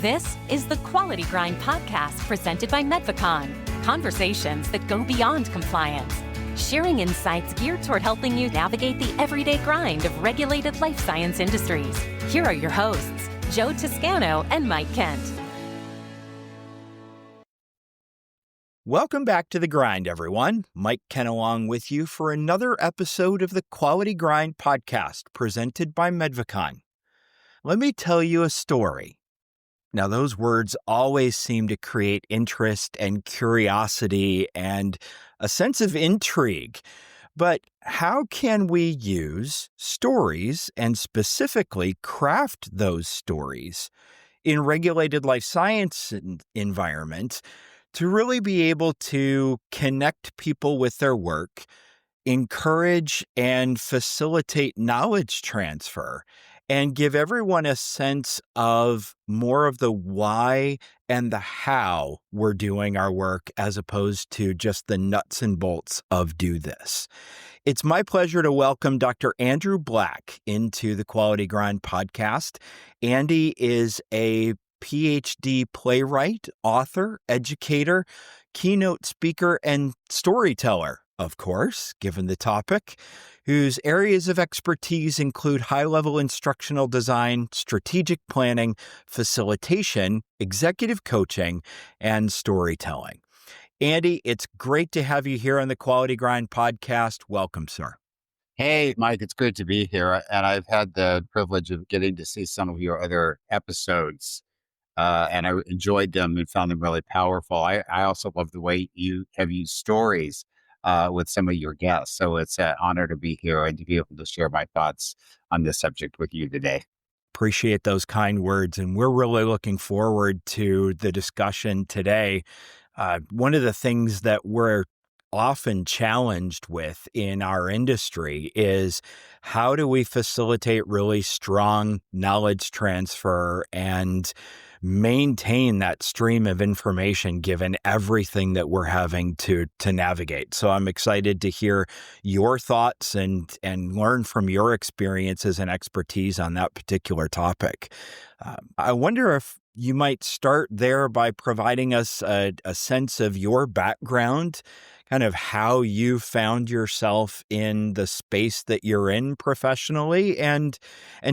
This is the Quality Grind podcast presented by Medvacon. Conversations that go beyond compliance. Sharing insights geared toward helping you navigate the everyday grind of regulated life science industries. Here are your hosts, Joe Toscano and Mike Kent. Welcome back to The Grind, everyone. Mike Kent along with you for another episode of the Quality Grind podcast presented by Medvacon. Let me tell you a story. Now, those words always seem to create interest and curiosity and a sense of intrigue. But how can we use stories and specifically craft those stories in regulated life science environments to really be able to connect people with their work, encourage and facilitate knowledge transfer, and give everyone a sense of more of the why and the how we're doing our work as opposed to just the nuts and bolts of do this. It's my pleasure to welcome Dr. Andrew Black into the Quality Grind podcast. Andy is a PhD playwright, author, educator, keynote speaker, and storyteller, of course, given the topic, whose areas of expertise include high-level instructional design, strategic planning, facilitation, executive coaching, and storytelling. Andy, it's great to have you here on the Quality Grind podcast. Welcome, sir. Hey, Mike, it's good to be here. And I've had the privilege of getting to see some of your other episodes. And I enjoyed them and found them really powerful. I also love the way you have used stories with some of your guests. So it's an honor to be here and to be able to share my thoughts on this subject with you today. Appreciate those kind words. And we're really looking forward to the discussion today. One of the things that we're often challenged with in our industry is how do we facilitate really strong knowledge transfer and maintain that stream of information given everything that we're having to navigate. So I'm excited to hear your thoughts and learn from your experiences and expertise on that particular topic. I wonder if you might start there by providing us a sense of your background, kind of how you found yourself in the space that you're in professionally, and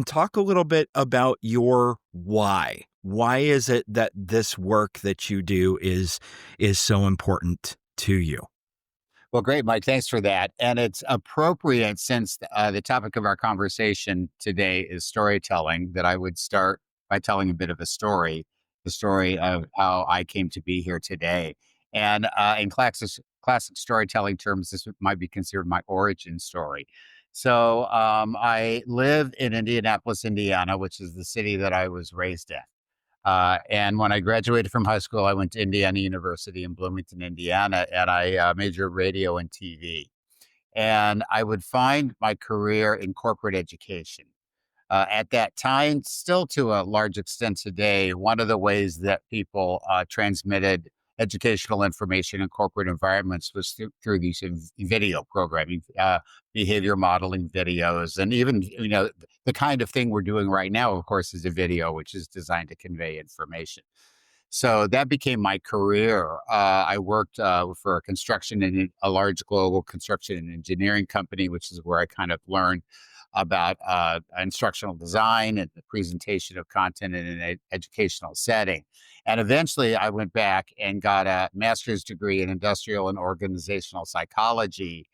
talk a little bit about your why. Why is it that this work that you do is so important to you? Well, great, Mike. Thanks for that. And it's appropriate since the topic of our conversation today is storytelling, that I would start by telling a bit of a story, the story of how I came to be here today. And in classic storytelling terms, this might be considered my origin story. So I live in Indianapolis, Indiana, which is the city that I was raised in. And when I graduated from high school, I went to Indiana University in Bloomington, Indiana, and I majored radio and TV. And I would find my career in corporate education. At that time, still to a large extent today, one of the ways that people transmitted educational information in corporate environments was through these video programming, behavior modeling videos, and even, the kind of thing we're doing right now, of course, is a video which is designed to convey information. So that became my career. I worked for a large global construction and engineering company, which is where I kind of learned about instructional design and the presentation of content in an educational setting. And eventually I went back and got a master's degree in industrial and organizational psychology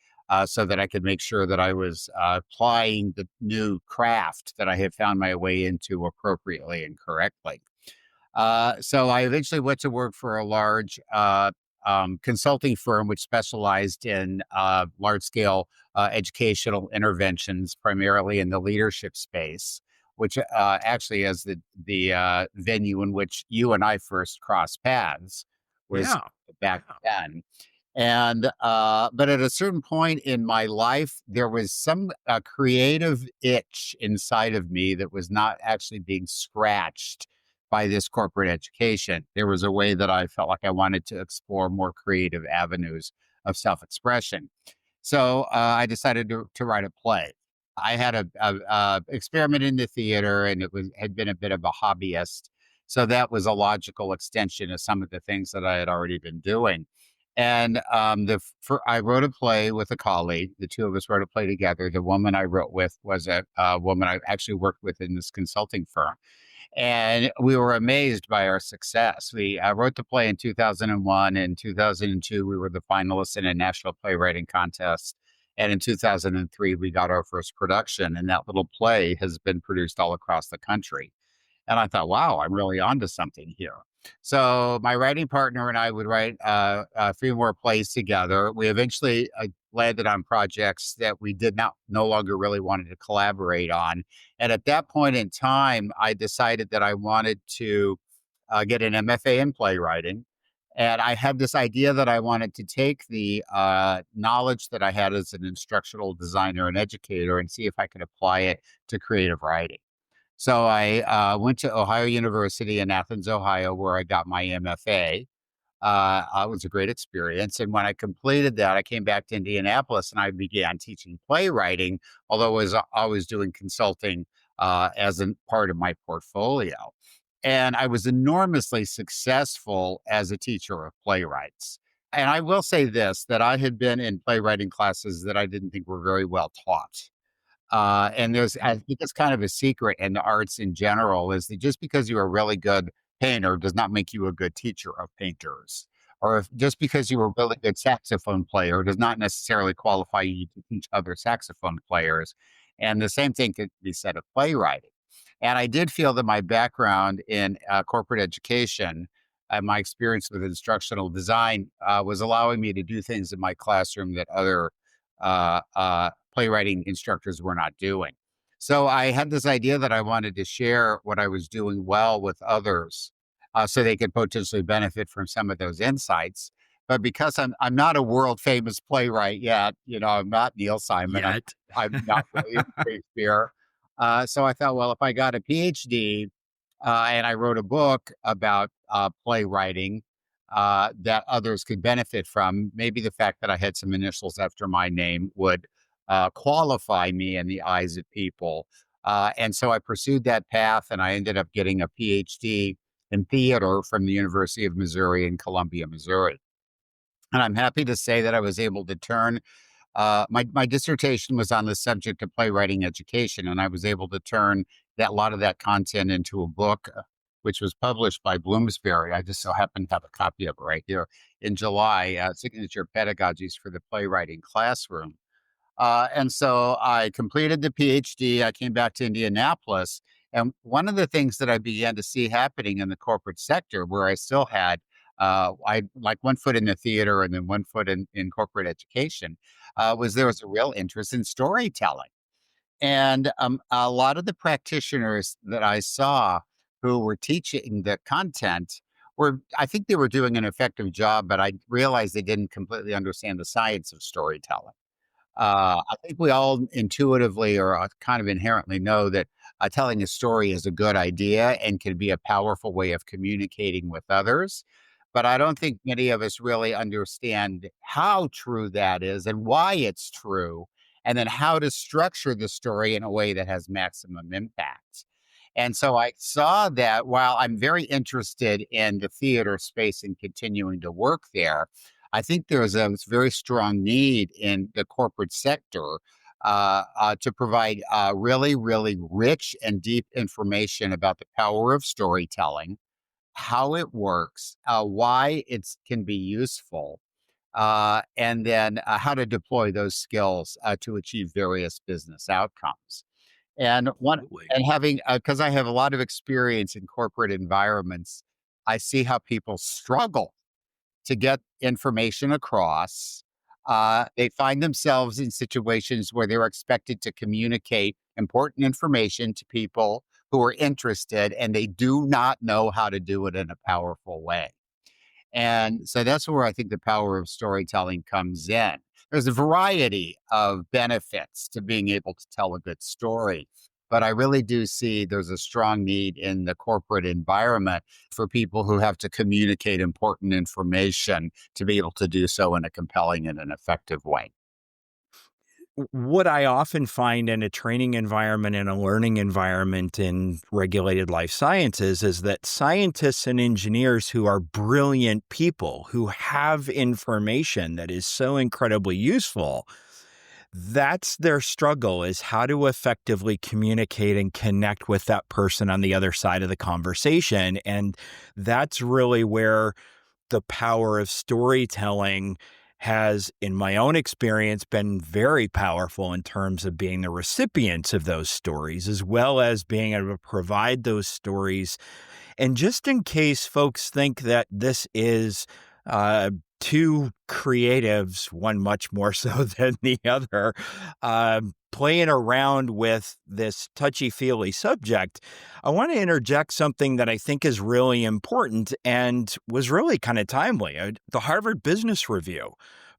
so that I could make sure that I was applying the new craft that I had found my way into appropriately and correctly. So I eventually went to work for a large consulting firm which specialized in large-scale educational interventions, primarily in the leadership space, which actually is the venue in which you and I first crossed paths, was back then. And but at a certain point in my life, there was some creative itch inside of me that was not actually being scratched by this corporate education. There was a way that I felt like I wanted to explore more creative avenues of self-expression. So I decided to write a play. I had a experiment in the theater, and had been a bit of a hobbyist So that was a logical extension of some of the things that I had already been doing. And I wrote a play with a colleague. The two of us wrote a play together. The woman I wrote with was a woman I actually worked with in this consulting firm. And we were amazed by our success. We wrote the play in 2001. In 2002, we were the finalists in a national playwriting contest. And in 2003, we got our first production. And that little play has been produced all across the country. And I thought, wow, I'm really onto something here. So my writing partner and I would write a few more plays together. We eventually landed on projects that we did not no longer really wanted to collaborate on. And at that point in time, I decided that I wanted to get an MFA in playwriting. And I had this idea that I wanted to take the knowledge that I had as an instructional designer and educator and see if I could apply it to creative writing. So I went to Ohio University in Athens, Ohio, where I got my MFA. It was a great experience. And when I completed that, I came back to Indianapolis and I began teaching playwriting, although I was always doing consulting as a part of my portfolio. And I was enormously successful as a teacher of playwrights. And I will say this, that I had been in playwriting classes that I didn't think were very well taught. And I think it's kind of a secret in the arts in general is that just because you're a really good painter does not make you a good teacher of painters. Or just because you're a really good saxophone player does not necessarily qualify you to teach other saxophone players. And the same thing could be said of playwriting. And I did feel that my background in corporate education and my experience with instructional design was allowing me to do things in my classroom that other playwriting instructors were not doing. So I had this idea that I wanted to share what I was doing well with others, so they could potentially benefit from some of those insights. But because I'm not a world famous playwright yet, I'm not Neil Simon, Yet. I'm not William Shakespeare. So I thought, well, if I got a PhD and I wrote a book about playwriting that others could benefit from, maybe the fact that I had some initials after my name would qualify me in the eyes of people. And so I pursued that path and I ended up getting a PhD in theater from the University of Missouri in Columbia, Missouri. And I'm happy to say that I was able to turn my dissertation was on the subject of playwriting education, and I was able to turn a lot of that content into a book, which was published by Bloomsbury. I just so happen to have a copy of it right here in July, Signature Pedagogies for the Playwriting Classroom. And so I completed the PhD. I came back to Indianapolis. And one of the things that I began to see happening in the corporate sector, where I still had, I like one foot in the theater and then one foot in corporate education, was there was a real interest in storytelling. And a lot of the practitioners that I saw who were teaching the content I think they were doing an effective job, but I realized they didn't completely understand the science of storytelling. I think we all intuitively or kind of inherently know that telling a story is a good idea and can be a powerful way of communicating with others. But I don't think many of us really understand how true that is and why it's true, and then how to structure the story in a way that has maximum impact. And so I saw that while I'm very interested in the theater space and continuing to work there, I think there's a very strong need in the corporate sector to provide really, really rich and deep information about the power of storytelling, how it works, why it can be useful, and then how to deploy those skills to achieve various business outcomes. And one Absolutely. and having because I have a lot of experience in corporate environments, I see how people struggle to get information across. They find themselves in situations where they're expected to communicate important information to people who are interested, and they do not know how to do it in a powerful way. And so that's where I think the power of storytelling comes in. There's a variety of benefits to being able to tell a good story. But I really do see there's a strong need in the corporate environment for people who have to communicate important information to be able to do so in a compelling and an effective way. what I often find in a training environment and a learning environment in regulated life sciences is that scientists and engineers who are brilliant people who have information that is so incredibly useful, that's their struggle, is how to effectively communicate and connect with that person on the other side of the conversation. And that's really where the power of storytelling has, in my own experience, been very powerful in terms of being the recipients of those stories, as well as being able to provide those stories. And just in case folks think that this is uh, two creatives, one much more so than the other, playing around with this touchy-feely subject, I want to interject something that I think is really important and was really kind of timely. The Harvard Business Review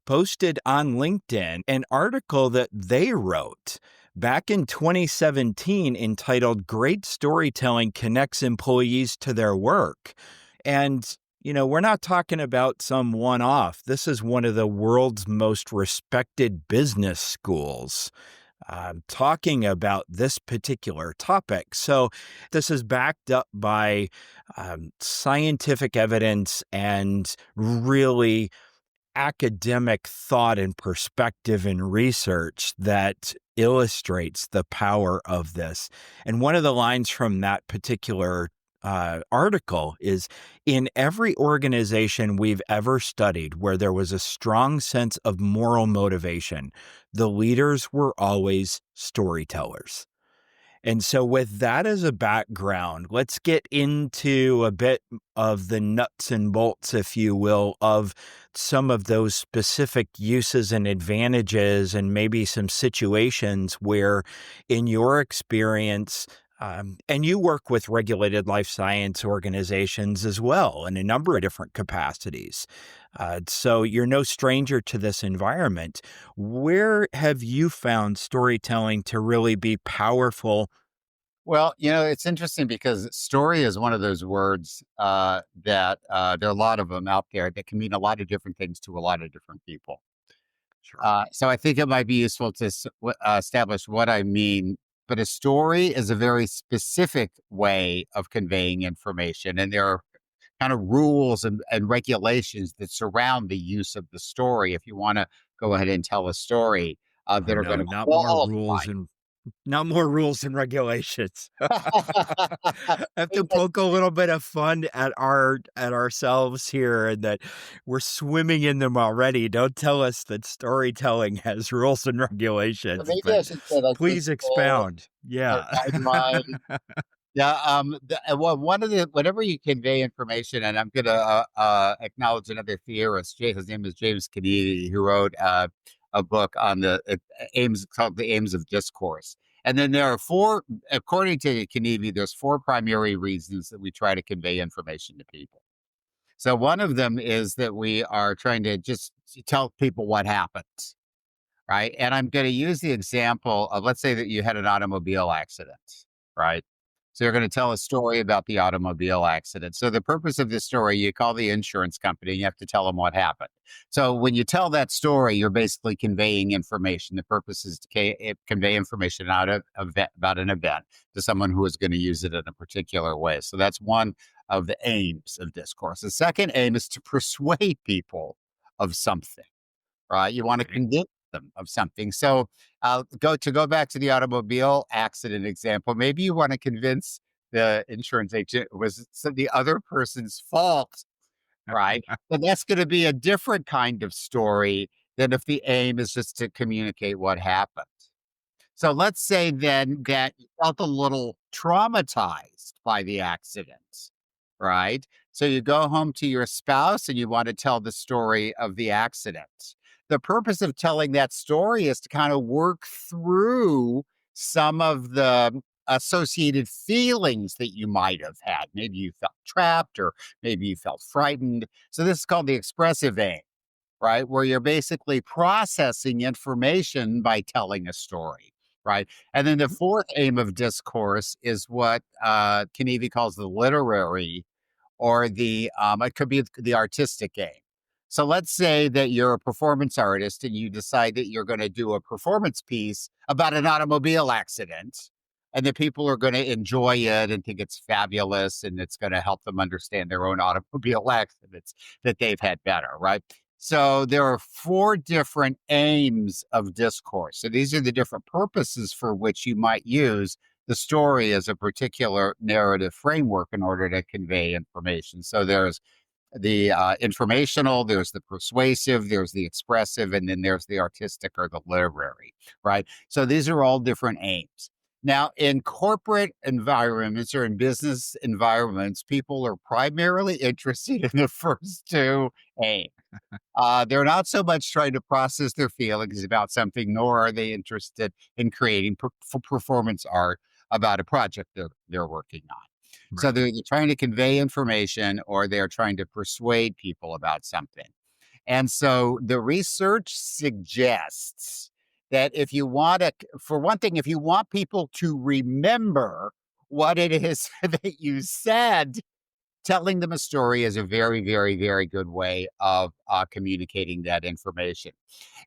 posted on LinkedIn an article that they wrote back in 2017 entitled "Great Storytelling Connects Employees to Their Work." And we're not talking about some one-off. This is one of the world's most respected business schools talking about this particular topic. So this is backed up by scientific evidence and really academic thought and perspective and research that illustrates the power of this. And one of the lines from that particular article is, in every organization we've ever studied where there was a strong sense of moral motivation, the leaders were always storytellers. And so, with that as a background, let's get into a bit of the nuts and bolts, if you will, of some of those specific uses and advantages, and maybe some situations where, in your experience, and you work with regulated life science organizations as well in a number of different capacities. So you're no stranger to this environment. Where have you found storytelling to really be powerful? Well, it's interesting because story is one of those words that there are a lot of them out there that can mean a lot of different things to a lot of different people. Sure. So I think it might be useful to establish what I mean. But a story is a very specific way of conveying information. And there are kind of rules and regulations that surround the use of the story. If you want to go ahead and tell a story Oh that are going no, to not more qualify. rules and not more rules and regulations. I have to Because poke a little bit of fun at ourselves here, and that we're swimming in them already. Don't tell us that storytelling has rules and regulations, maybe but I should say like please principles expound. Yeah. guidelines. Yeah, well, one of the whenever you convey information, and I'm gonna acknowledge another theorist. His name is James Kennedy, who wrote a book on the aims called "The Aims of Discourse." And then there are four, according to Kennedy, there's four primary reasons that we try to convey information to people. So one of them is that we are trying to just tell people what happened, right? And I'm going to use the example of, let's say that you had an automobile accident, right? So you're going to tell a story about the automobile accident. So the purpose of this story, you call the insurance company and you have to tell them what happened. So when you tell that story, you're basically conveying information. The purpose is to convey information about an event to someone who is going to use it in a particular way. So that's one of the aims of discourse. The second aim is to persuade people of something, right? You want to Okay. convince them of something. So go back to the automobile accident example. Maybe you want to convince the insurance agent it was the other person's fault, right? But that's going to be a different kind of story than if the aim is just to communicate what happened. So let's say then that you felt a little traumatized by the accident, right? So you go home to your spouse and you want to tell the story of the accident. The purpose of telling that story is to kind of work through some of the associated feelings that you might have had. Maybe you felt trapped or maybe you felt frightened. So this is called the expressive aim, right? Where you're basically processing information by telling a story, right? And then the fourth aim of discourse is what Kennedy calls the literary or it could be the artistic aim. So let's say that you're a performance artist and you decide that you're going to do a performance piece about an automobile accident and that people are going to enjoy it and think it's fabulous and it's going to help them understand their own automobile accidents that they've had better, right? So there are four different aims of discourse. So these are the different purposes for which you might use the story as a particular narrative framework in order to convey information. So there's the informational, there's the persuasive, there's the expressive, and then there's the artistic or the literary, right? So these are all different aims. Now, in corporate environments or in business environments, people are primarily interested in the first two aims. They're not so much trying to process their feelings about something, nor are they interested in creating performance art about a project they're working on. So Right. they're either trying to convey information or they're trying to persuade people about something. And so the research suggests that if you want to, for one thing, if you want people to remember what it is that you said, telling them a story is a very, very, very good way of communicating that information.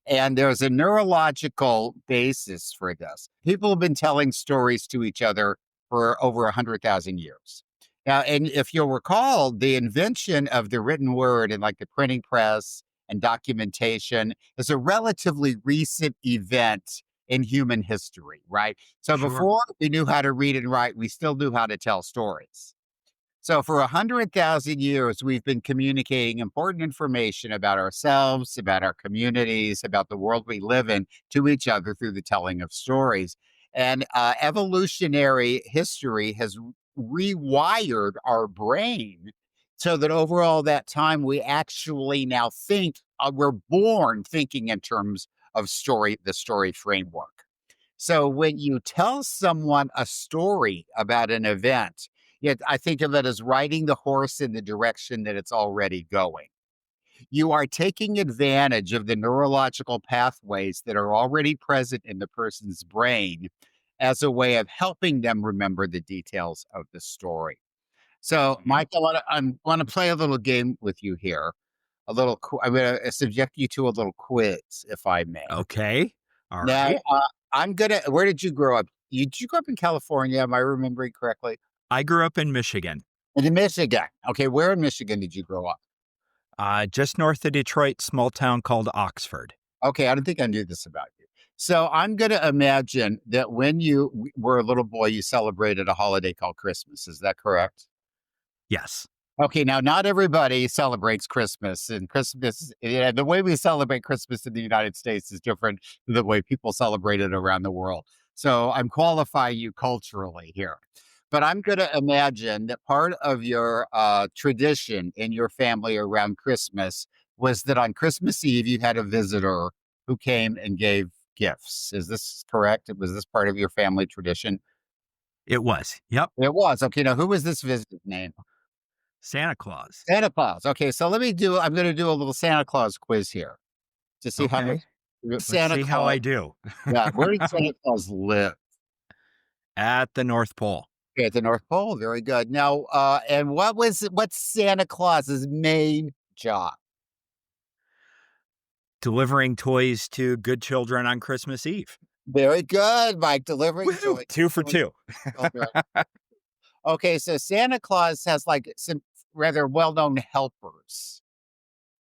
And there's a neurological basis for this. People have been telling stories to each other for over 100,000 years. Now, and if you'll recall, the invention of the written word and like the printing press and documentation is a relatively recent event in human history, right? So Sure. before we knew how to read and write, we still knew how to tell stories. So for 100,000 years, we've been communicating important information about ourselves, about our communities, about the world we live in to each other through the telling of stories. And evolutionary history has rewired our brain so that over all that time, we actually now think, we're born thinking in terms of the story framework. So when you tell someone a story about an event, yet I think of it as riding the horse in the direction that it's already going. You are taking advantage of the neurological pathways that are already present in the person's brain as a way of helping them remember the details of the story. So, Okay. Mike, I want to play a little game with you here. I'm going to subject you to a little quiz, if I may. Okay. All Now, right. where did you grow up? Did you grow up in California? Am I remembering correctly? I grew up in Michigan, In Michigan. Okay, where in Michigan did you grow up? just north of Detroit, small town called Oxford. Okay, I don't think I knew this about you. So I'm going to imagine that when you were a little boy, you celebrated a holiday called Christmas. Is that correct? Yes. Okay, now not everybody celebrates Christmas, and the way we celebrate Christmas in the United States is different than the way people celebrate it around the world. So I'm qualifying you culturally here. But I'm going to imagine that part of your tradition in your family around Christmas was that on Christmas Eve, you had a visitor who came and gave gifts. Is this correct? Was this part of your family tradition? It was. Yep. It was. Okay, now who was this visitor's name? Santa Claus. Santa Claus. Okay, so I'm going to do a little Santa Claus quiz here to see how much Okay. Let's Santa see how I Claus. do. Yeah, where did Santa Claus live? At the North Pole, Okay, at the North Pole. Very good. Now, and what's Santa Claus's main job? delivering toys to good children on Christmas Eve. Very good, Mike. Delivering Woo! toys 2 for to 2. children. Okay, so Santa Claus has like some rather well-known helpers,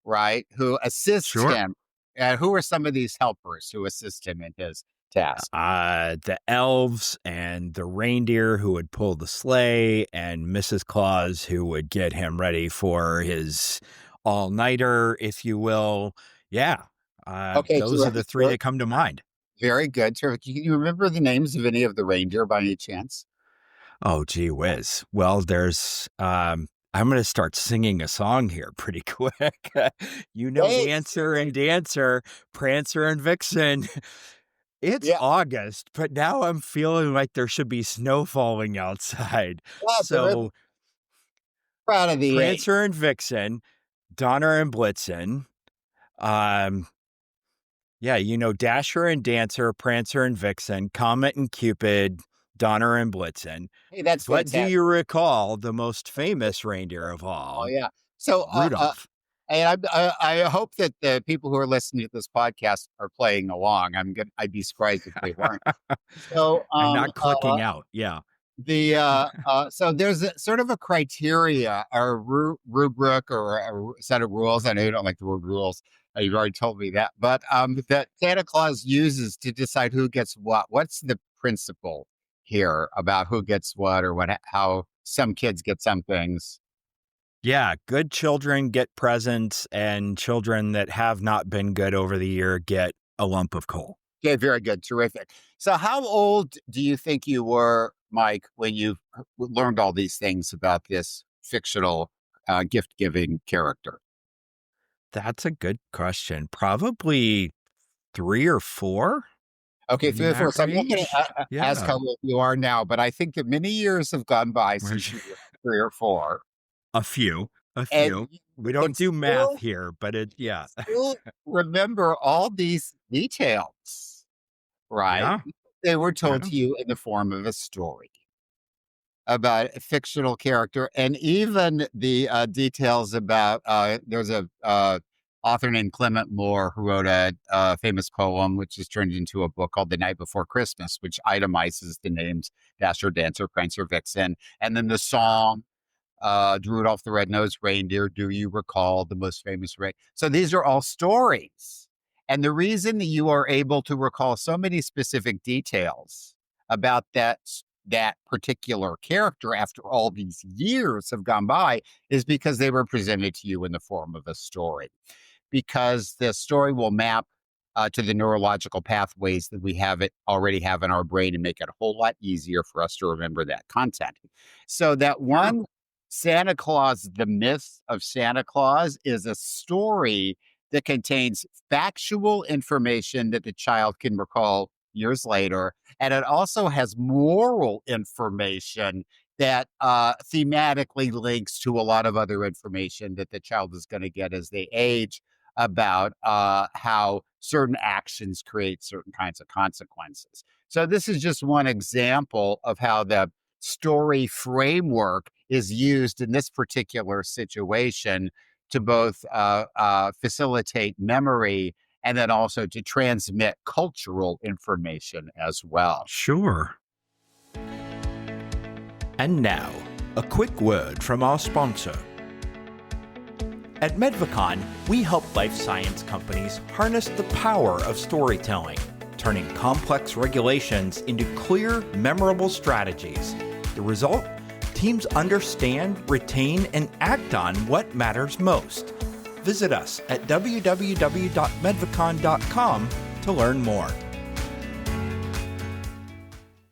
right? Who assist Sure. him. And who are some of these helpers who assist him in his task? The elves and the reindeer who would pull the sleigh, and Mrs. Claus who would get him ready for his all-nighter, if you will. Yeah, Okay, those are the terrific. 3 that come to mind. Very good. Terrific. Can you remember the names of any of the reindeer by any chance? Oh, gee whiz. Well, I'm going to start singing a song here pretty quick. You know, Hey, Dancer and Dancer, Prancer and Vixen. It's yeah, August, but now I'm feeling like there should be snow falling outside. yeah, terrific. So, Proud of the eight. Prancer and Vixen, Donner and Blitzen. Um, yeah, Dasher and Dancer, Prancer and Vixen, Comet and Cupid, Donner and Blitzen. Hey, that's But do fantastic. you recall the most famous reindeer of Oh all, yeah. So Rudolph? And I hope that the people who are listening to this podcast are playing along. I'd be surprised if they weren't. So, And not clicking out. Yeah. so there's sort of a criteria or rubric or a set of rules. I know you don't like the word rules. You've already told me that, but that Santa Claus uses to decide who gets what. What's the principle here about who gets what, or how some kids get some things? Yeah. Good children get presents, and children that have not been good over the year get a lump of coal. Okay, very good. Terrific. So how old do you think you were, Mike, when you learned all these things about this fictional gift-giving character? That's a good question. Probably 3 or 4 Okay, in 3 or 4. that So I'm not going range. to ask Yeah. how old you are now, but I think that many years have gone by since you were 3 or 4, A few. A and few. you We can don't do math still here, but yeah. still remember all these details, right? Yeah. They were told Yeah. to you in the form of a story about a fictional character, and even the details about there's a author named Clement Moore who wrote a famous poem which is turned into a book called The Night Before Christmas, which itemizes the names Dasher, Dancer, Prancer, Vixen, and then the song Rudolph the Red-Nosed Reindeer, Do You Recall, the most famous So these are all stories. And the reason that you are able to recall so many specific details about that particular character after all these years have gone by is because they were presented to you in the form of a story. Because the story will map to the neurological pathways that we already have in our brain and make it a whole lot easier for us to remember that content. So that Sure. one Santa Claus, the myth of Santa Claus, is a story that contains factual information that the child can recall years later. And it also has moral information that thematically links to a lot of other information that the child is going to get as they age about how certain actions create certain kinds of consequences. So, this is just one example of how the story framework is used in this particular situation to both facilitate memory and then also to transmit cultural information as well. Sure. And now, a quick word from our sponsor. At Medvacon, we help life science companies harness the power of storytelling, turning complex regulations into clear, memorable strategies. The result? Teams understand, retain, and act on what matters most. Visit us at www.medvacon.com to learn more.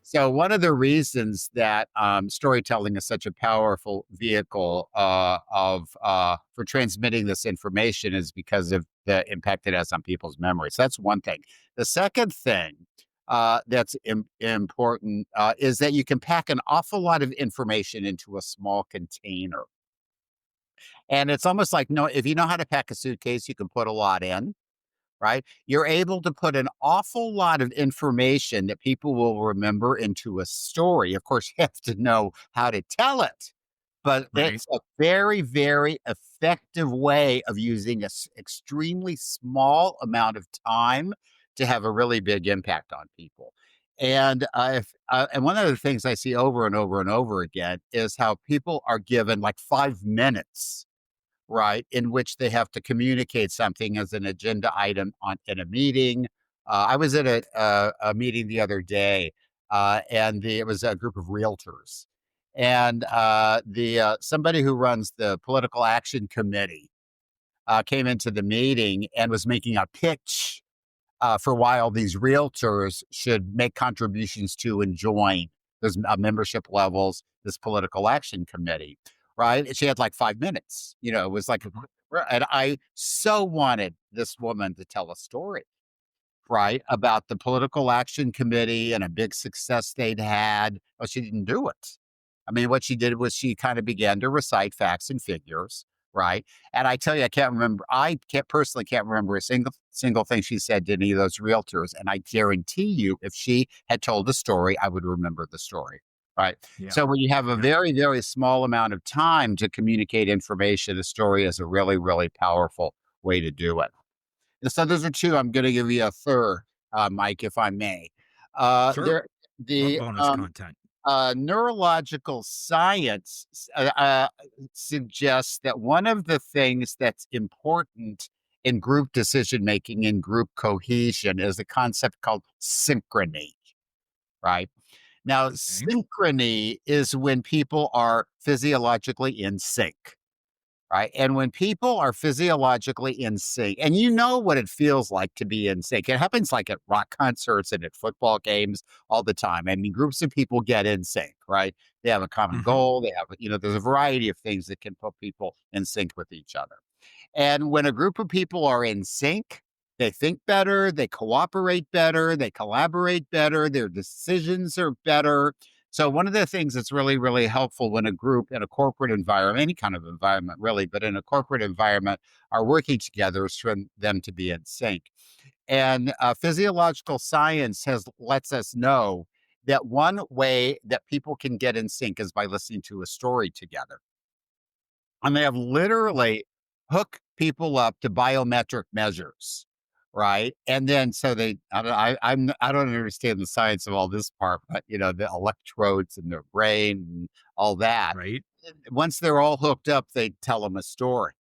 So one of the reasons that storytelling is such a powerful vehicle for transmitting this information is because of the impact it has on people's memories. That's one thing. The second thing that's important is that you can pack an awful lot of information into a small container. And it's almost like, if you know how to pack a suitcase, you can put a lot in. Right? You're able to put an awful lot of information that people will remember into a story. Of course, you have to know how to tell it, but Right. it's a very, very effective way of using an extremely small amount of time to have a really big impact on people. And and one of the things I see over and over and over again is how people are given like 5 minutes, right, in which they have to communicate something as an agenda item in a meeting. I was at a meeting the other day, and it was a group of realtors, and the somebody who runs the political action committee came into the meeting and was making a pitch for why all these realtors should make contributions to and join those membership levels, this political action committee, right? And she had like 5 minutes, it was like, and I so wanted this woman to tell a story, right, about the political action committee and a big success they'd had. Well, she didn't do it. I mean, what she did was she kind of began to recite facts and figures, right? And I tell you, I can't remember. Personally can't remember a single thing she said to any of those realtors. And I guarantee you, if she had told the story, I would remember the story. right? Yeah. So when you have a Yeah. very, very small amount of time to communicate information, a story is a really, really powerful way to do it. And so those are two. I'm going to give you a third, Mike, if I may. Sure. There, Love the bonus content. neurological science suggests that one of the things that's important in group decision making and group cohesion is a concept called synchrony, right? Now, Okay. synchrony is when people are physiologically in sync. Right. And when people are physiologically in sync, and you know what it feels like to be in sync, it happens like at rock concerts and at football games all the time. I mean, groups of people get in sync, right? They have a common Hmm. goal. They have, there's a variety of things that can put people in sync with each other. And when a group of people are in sync, they think better, they cooperate better, they collaborate better, their decisions are better. So, one of the things that's really, really helpful when a group in a corporate environment, any kind of environment really, but in a corporate environment, are working together is for them to be in sync. And physiological science has lets us know that one way that people can get in sync is by listening to a story together. And they have literally hooked people up to biometric measures, right? And then so they, I don't understand the science of all this part, but the electrodes in their brain and all that. Right. Once they're all hooked up, they tell them a story.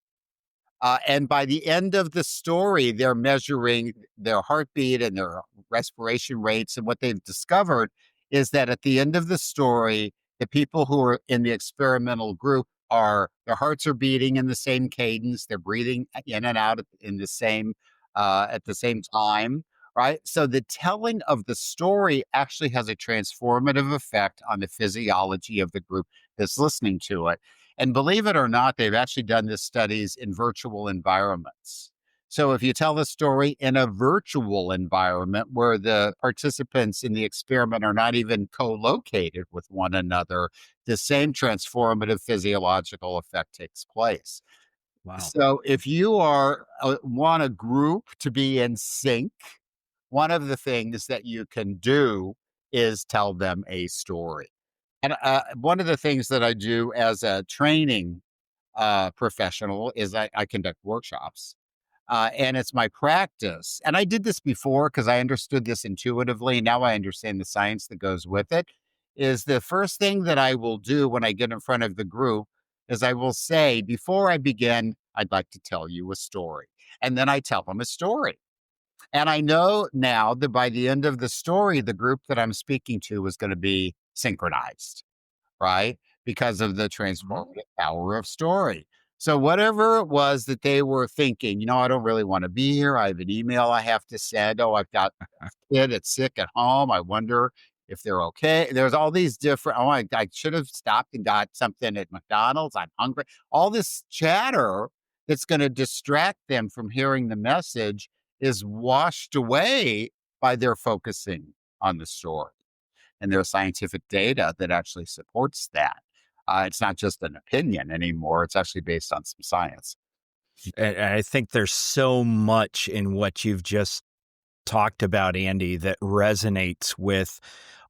And by the end of the story, they're measuring their heartbeat and their respiration rates. And what they've discovered is that at the end of the story, the people who are in the experimental group their hearts are beating in the same cadence. They're breathing in and out at the same time. Right. So the telling of the story actually has a transformative effect on the physiology of the group that's listening to it. And believe it or not, they've actually done this studies in virtual environments. So if you tell the story in a virtual environment where the participants in the experiment are not even co-located with one another, the same transformative physiological effect takes place. Wow. So if you want a group to be in sync, one of the things that you can do is tell them a story. And one of the things that I do as a training professional is I conduct workshops. And it's my practice. And I did this before because I understood this intuitively. Now I understand the science that goes with it. Is the first thing that I will do when I get in front of the group is I will say, before I begin, I'd like to tell you a story. And then I tell them a story. And I know now that by the end of the story, the group that I'm speaking to is going to be synchronized, right? Because of the Mhm. transformative power of story. So whatever it was that they were thinking, I don't really want to be here. I have an email I have to send. Oh, I've got a kid that's sick at home. I wonder if they're okay. There's all these different, I should have stopped and got something at McDonald's. I'm hungry. All this chatter that's going to distract them from hearing the message is washed away by their focusing on the story. And there's scientific data that actually supports that. It's not just an opinion anymore. It's actually based on some science. And I think there's so much in what you've just talked about, Andy, that resonates with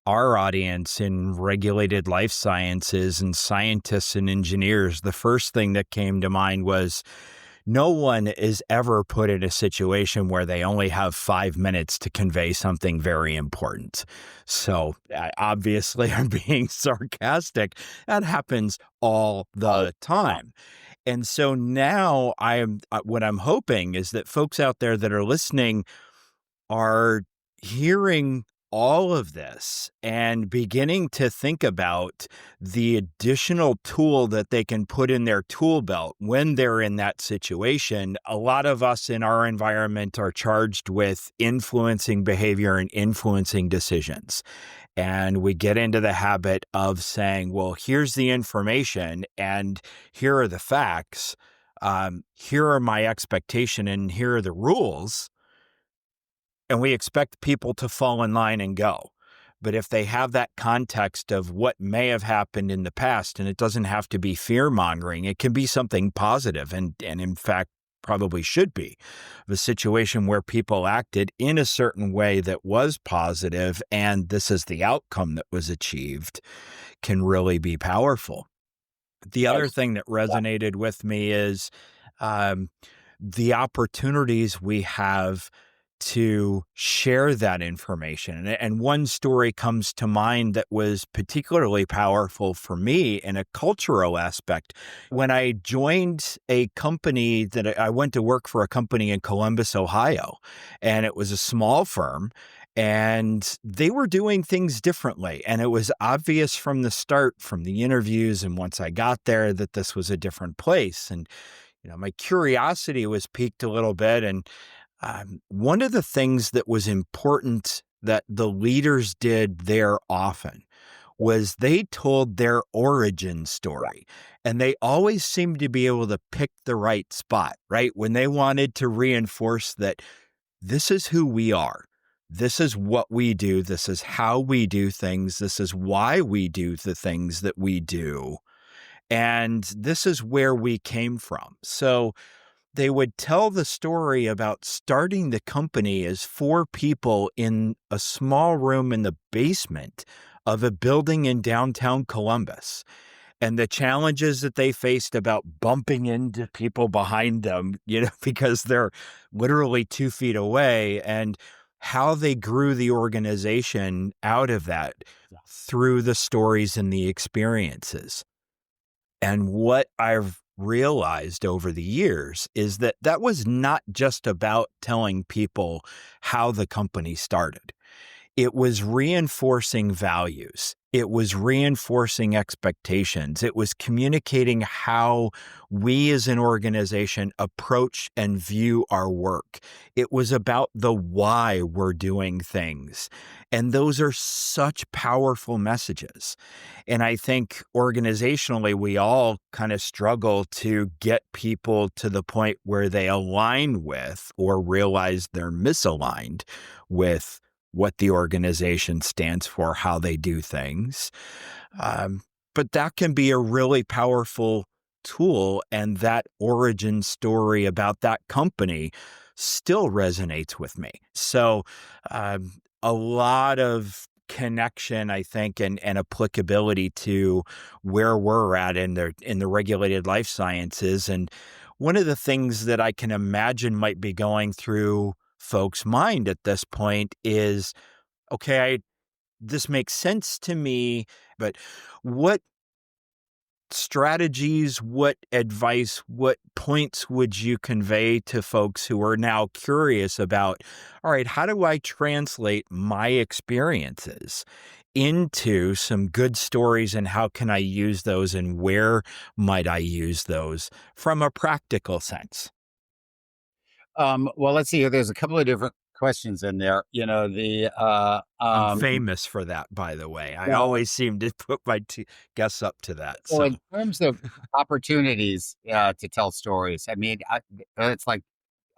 our audience in regulated life sciences and scientists and engineers. The first thing that came to mind was no one is ever put in a situation where they only have 5 minutes to convey something very important. So obviously, I'm being sarcastic. That happens all Oh, the time. And so now what I'm hoping is that folks out there that are listening are hearing all of this and beginning to think about the additional tool that they can put in their tool belt when they're in that situation. A lot of us in our environment are charged with influencing behavior and influencing decisions. And we get into the habit of saying, well, here's the information and here are the facts. Here are my expectation and here are the rules. And we expect people to fall in line and go. But if they have that context of what may have happened in the past, and it doesn't have to be fear mongering, it can be something positive and in fact, probably should be, the situation where people acted in a certain way that was positive, and this is the outcome that was achieved, can really be powerful. The other Yes. thing that resonated with me is um, the opportunities we have to share that information. And one story comes to mind that was particularly powerful for me in a cultural aspect. When I joined a company that I went to work for a company in Columbus, Ohio, and it was a small firm. And they were doing things differently. And it was obvious from the start, from the interviews, and once I got there, that this was a different place. And my curiosity was piqued a little bit. And one of the things that was important that the leaders did there often was they told their origin story. And they always seemed to be able to pick the right spot, right? When they wanted to reinforce that this is who we are. This is what we do. This is how we do things. This is why we do the things that we do. And this is where we came from. So they would tell the story about starting the company as 4 people in a small room in the basement of a building in downtown Columbus, and the challenges that they faced about bumping into people behind them, because they're literally 2 feet away, and how they grew the organization out of that through the stories and the experiences. And what I've realized over the years is that that was not just about telling people how the company started. It was reinforcing values. It was reinforcing expectations. It was communicating how we as an organization approach and view our work. It was about the why we're doing things. And those are such powerful messages. And I think organizationally, we all kind of struggle to get people to the point where they align with or realize they're misaligned with what the organization stands for, how they do things. But that can be a really powerful tool. And that origin story about that company still resonates with me. So a lot of connection, I think, and applicability to where we're at in the regulated life sciences. And one of the things that I can imagine might be going through folks' mind at this point is, okay, this makes sense to me, but what strategies, what advice, what points would you convey to folks who are now curious about, all right, how do I translate my experiences into some good stories, and how can I use those, and where might I use those from a practical sense? Well, let's see here. There's a couple of different questions in there. I'm famous for that, by the way. I Well, always seem to put my guests up to that. so So in terms of opportunities to tell stories, I mean, it's like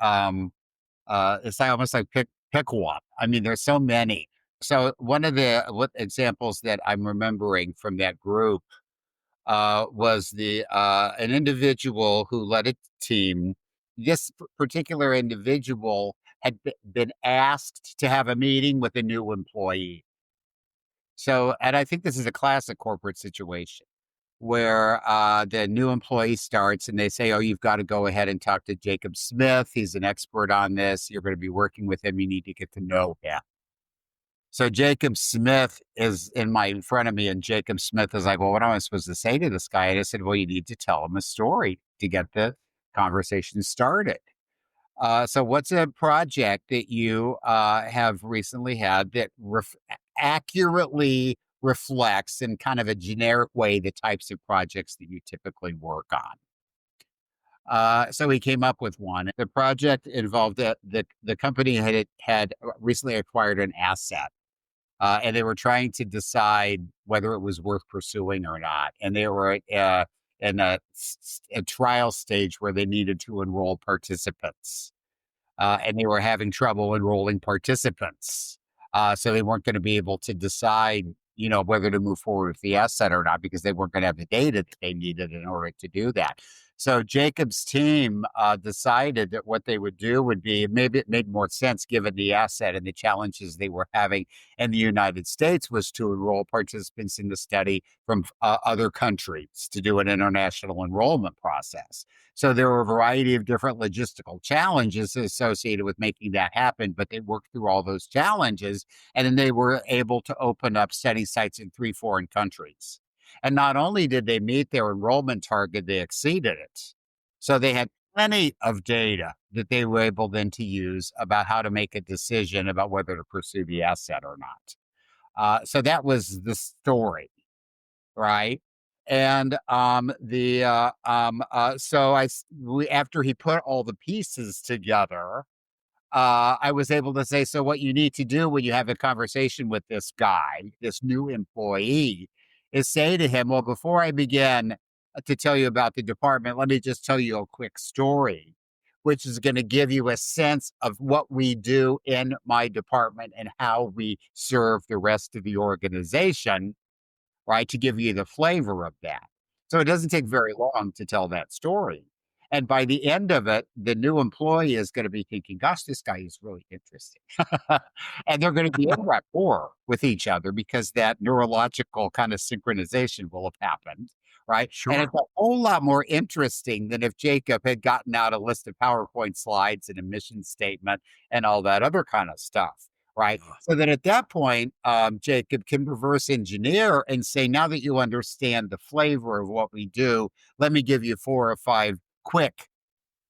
it's like almost like pick one. I mean, there's so many. So one of the what examples that I'm remembering from that group was the an individual who led a team. This particular individual had been asked to have a meeting with a new employee. So, and I think this is a classic corporate situation where the new employee starts and they say, "Oh, you've got to go ahead and talk to Jacob Smith. He's an expert on this. You're going to be working with him. You need to get to know him." So Jacob Smith is in front of me, and Jacob Smith is like, "Well, what am I supposed to say to this guy?" And I said, "Well, you need to tell him a story to get the conversation started." So what's a project that you have recently had that accurately reflects in kind of a generic way the types of projects that you typically work on? So he came up with one. The project involved the company had recently acquired an asset. And they were trying to decide whether it was worth pursuing or not. And they were in a trial stage where they needed to enroll participants. And they were having trouble enrolling participants. So they weren't going to be able to decide, whether to move forward with the asset or not, because they weren't going to have the data that they needed in order to do that. So Jacob's team decided that what they would do would be, maybe it made more sense given the asset and the challenges they were having in the United States, was to enroll participants in the study from other countries to do an international enrollment process. So there were a variety of different logistical challenges associated with making that happen, but they worked through all those challenges, and then they were able to open up study sites in 3 foreign countries. And not only did they meet their enrollment target, they exceeded it. So they had plenty of data that they were able then to use about how to make a decision about whether to pursue the asset or not. So that was the story, right? And after he put all the pieces together, I was able to say, so what you need to do when you have a conversation with this guy, this new employee, is say to him, well, before I begin to tell you about the department, let me just tell you a quick story, which is going to give you a sense of what we do in my department and how we serve the rest of the organization, right? To give you the flavor of that. So it doesn't take very long to tell that story. And by the end of it, the new employee is going to be thinking, gosh, this guy is really interesting. And they're going to be in rapport with each other because that neurological kind of synchronization will have happened. Right. And Sure. it's a whole lot more interesting than if Jacob had gotten out a list of PowerPoint slides and a mission statement and all that other kind of stuff. Right. So that at that point, Jacob can reverse engineer and say, now that you understand the flavor of what we do, let me give you 4 or 5 quick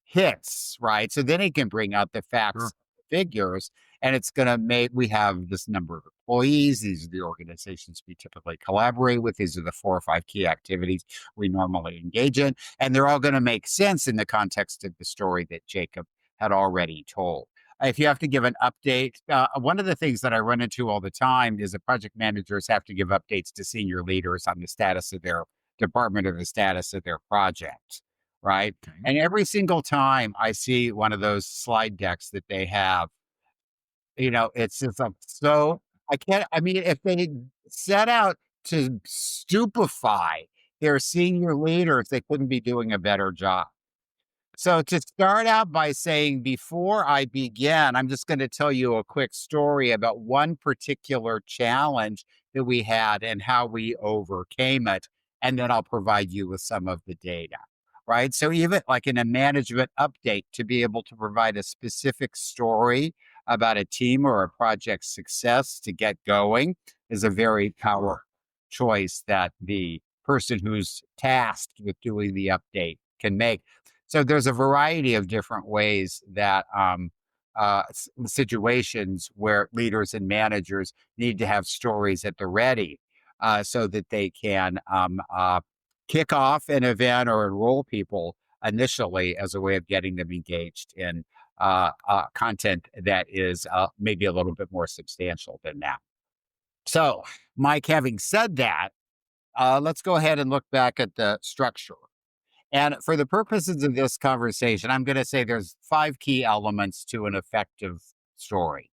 hits, right? So then he can bring out the facts, figures, and it's going to make, we have this number of employees. These are the organizations we typically collaborate with. These are the 4 or 5 key activities we normally engage in. And they're all going to make sense in the context of the story that Jacob had already told. If you have to give an update, one of the things that I run into all the time is that project managers have to give updates to senior leaders on the status of their department or the status of their project, right? Okay. And every single time I see one of those slide decks that they have, it's just so I can't, I mean, if they set out to stupefy their senior leaders, they couldn't be doing a better job. So to start out by saying, before I begin, I'm just going to tell you a quick story about one particular challenge that we had and how we overcame it. And then I'll provide you with some of the data, right? So even like in a management update, to be able to provide a specific story about a team or a project's success to get going is a very powerful choice that the person who's tasked with doing the update can make. So there's a variety of different ways that situations where leaders and managers need to have stories at the ready so that they can kick off an event or enroll people initially as a way of getting them engaged in content that is maybe a little bit more substantial than that. So, Mike, having said that, let's go ahead and look back at the structure. And for the purposes of this conversation, I'm going to say there's 5 key elements to an effective story.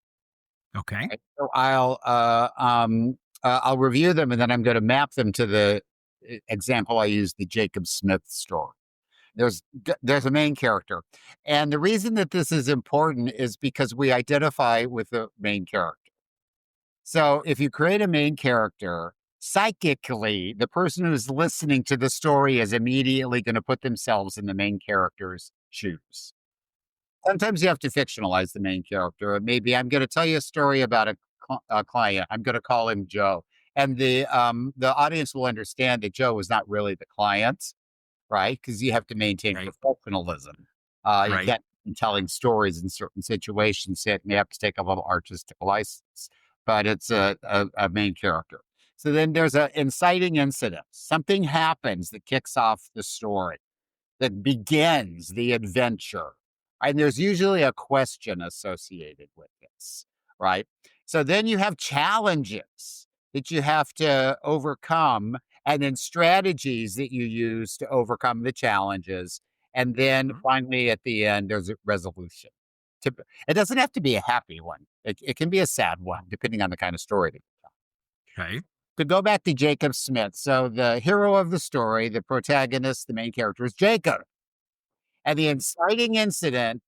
Okay. Right? So I'll review them, and then I'm going to map them to the example I used, the Jacob Smith story. There's a main character, and the reason that this is important is because we identify with the main character. So if you create a main character, psychically, the person who's listening to the story is immediately going to put themselves in the main character's shoes. Sometimes you have to fictionalize the main character. Maybe I'm going to tell you a story about a client. I'm going to call him Joe, and the audience will understand that Joe is not really the client, right? Because you have to maintain professionalism. You can't be telling stories in certain situations. You have to take a little artistic license, but it's a main character. So then there's an inciting incident. Something happens that kicks off the story, that begins the adventure. And there's usually a question associated with this, right? So then you have challenges that you have to overcome, and then strategies that you use to overcome the challenges. And then finally, at the end, there's a resolution. It doesn't have to be a happy one. It can be a sad one, depending on the kind of story that you tell. Okay. To go back to Jacob Smith. So the hero of the story, the protagonist, the main character is Jacob. And the inciting incident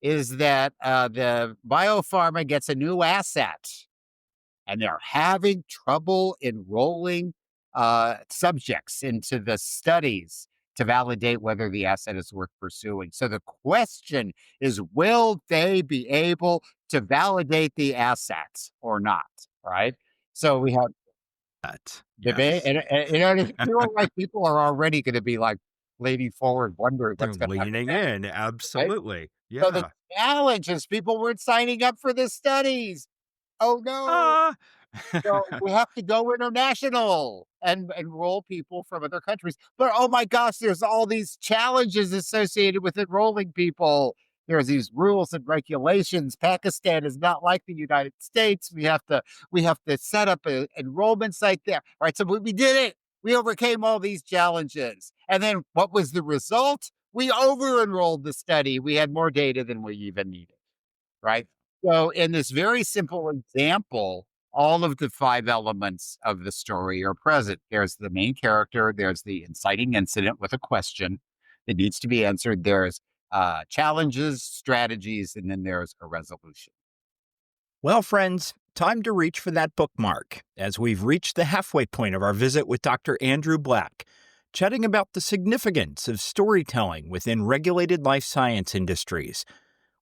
is that the biopharma gets a new asset and they're having trouble enrolling subjects into the studies to validate whether the asset is worth pursuing. So the question is, will they be able to validate the assets or not? Right. So we have debate, Yes. and it feels like people are already going to be like leaning forward, wondering They're what's going to happen leaning next. in. Right? Absolutely. So the Yeah. challenge is people weren't signing up for the studies. Oh no. Ah. So we have to go international and enroll people from other countries. But oh my gosh, there's all these challenges associated with enrolling people. There's these rules and regulations. Pakistan is not like the United States. We have to set up an enrollment site there. All right, so we did it. We overcame all these challenges. And then what was the result? We over enrolled the study. We had more data than we even needed. Right. So in this very simple example, all of the 5 elements of the story are present. There's the main character, there's the inciting incident with a question that needs to be answered, there's challenges, strategies, and then there's a resolution. Well, friends, time to reach for that bookmark as we've reached the halfway point of our visit with Dr. Andrew Black, chatting about the significance of storytelling within regulated life science industries.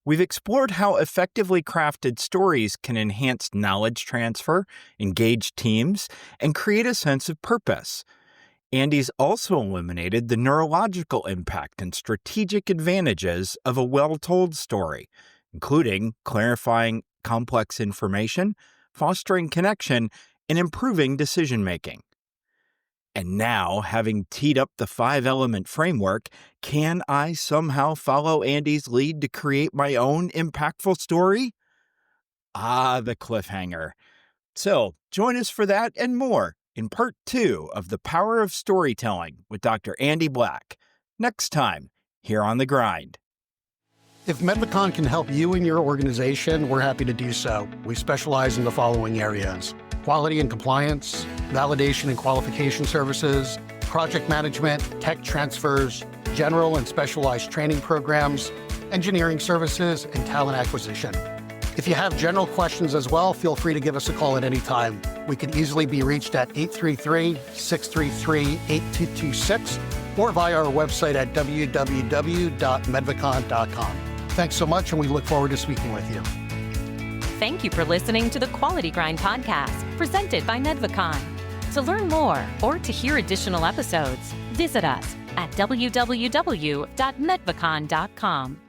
We've explored how effectively crafted stories can enhance knowledge transfer, engage teams, and create a sense of purpose. Andy's also illuminated the neurological impact and strategic advantages of a well-told story, including clarifying complex information, fostering connection, and improving decision-making. And now, having teed up the 5-element framework, can I somehow follow Andy's lead to create my own impactful story? Ah, the cliffhanger. So, join us for that and more in part 2 of The Power of Storytelling with Dr. Andy Black, next time here on The Grind. If Medvacon can help you and your organization, we're happy to do so. We specialize in the following areas: quality and compliance, validation and qualification services, project management, tech transfers, general and specialized training programs, engineering services, and talent acquisition. If you have general questions as well, feel free to give us a call at any time. We can easily be reached at 833-633-8226 or via our website at www.medvacon.com. Thanks so much, and we look forward to speaking with you. Thank you for listening to the Quality Grind podcast presented by Medvacon. To learn more or to hear additional episodes, visit us at www.medvacon.com.